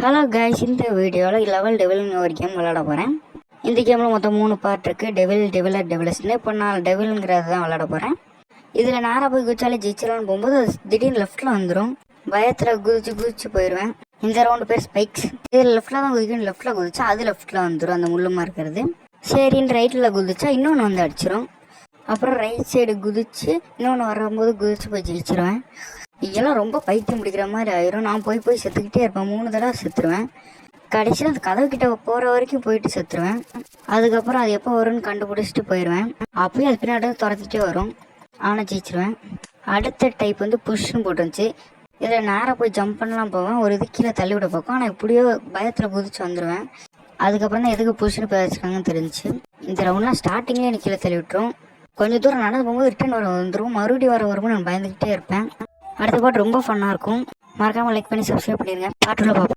Hello guys, இந்த வீடியோவில் level டெவில்னு ஒரு கேம் விளையாட போகிறேன். இந்த கேமில் மொத்தம் 3 பார்ட் இருக்குது. டெவிலர்ஸ்னு. இப்போ நான் டெவில்ங்கிறது தான் விளையாட போகிறேன். இதில் நேராக போய் குதிச்சாலே ஜெயிச்சிடலான்னு போகும்போது திடீர்னு லெஃப்ட்டில் வந்துடும். பயத்தில் குதிச்சு போயிடுவேன். இந்த ரவுண்டு பேர் ஸ்பைக்ஸ். இதில் லெஃப்ட்டில் தான் குதிக்கணும். லெஃப்ட்டில் குதிச்சா அது லெஃப்ட்டில் வந்துடும், அந்த முள்ளுமா இருக்கிறது. சரின்னு ரைட்டில் குதிச்சா இன்னொன்று வந்து அடிச்சிடும். அப்புறம் ரைட் சைடு குதிச்சு இன்னொன்று வரும்போது குதிச்சு போய் ஜெயிச்சிருவேன். இதெல்லாம் ரொம்ப பைத்தியம் பிடிக்கிற மாதிரி ஆயிரும். நான் போய் செத்துக்கிட்டே இருப்பேன். 3 தடவை செத்துருவேன். கடைசியில் அந்த கதவு கிட்ட போகிற வரைக்கும் போயிட்டு செத்துருவேன். அதுக்கப்புறம் அது எப்போ வரும்னு கண்டுபிடிச்சிட்டு போயிடுவேன். அப்பயும் அது பின்னாடி துரத்திட்டே வரும். ஆனால் ஜெயிச்சிருவேன். அடுத்த டைப் வந்து புஷ்ன்னு போட்டுருந்துச்சு. இதில் நேராக போய் ஜம்ப் பண்ணலாம் போவேன். ஒரு இது கீழே தள்ளி விட பார்க்கும். ஆனால் இப்படியோ பயத்தில் குதிச்சு வந்துடுவேன். அதுக்கப்புறம் தான் எதுக்கு புஷ்ன்னு போய் வச்சுருக்காங்கன்னு தெரிஞ்சு. இந்த ரவுண்ட்லாம் ஸ்டார்டிங்லேயே எனக்கு கீழே தள்ளி விட்டுரும். கொஞ்சம் தூரம் நடந்து போகும்போது ரிட்டன் வந்துடும். மறுபடியும் வரும்போது நான் பயந்துக்கிட்டே இருப்பேன். அடுத்த பாட்டு ரொம்ப ஃபன்னாக இருக்கும். மறக்காமல் லைக் பண்ணி சப்ஸ்கிரைப் பண்ணிடுங்க. பாட்டுள்ள பார்ப்போம்.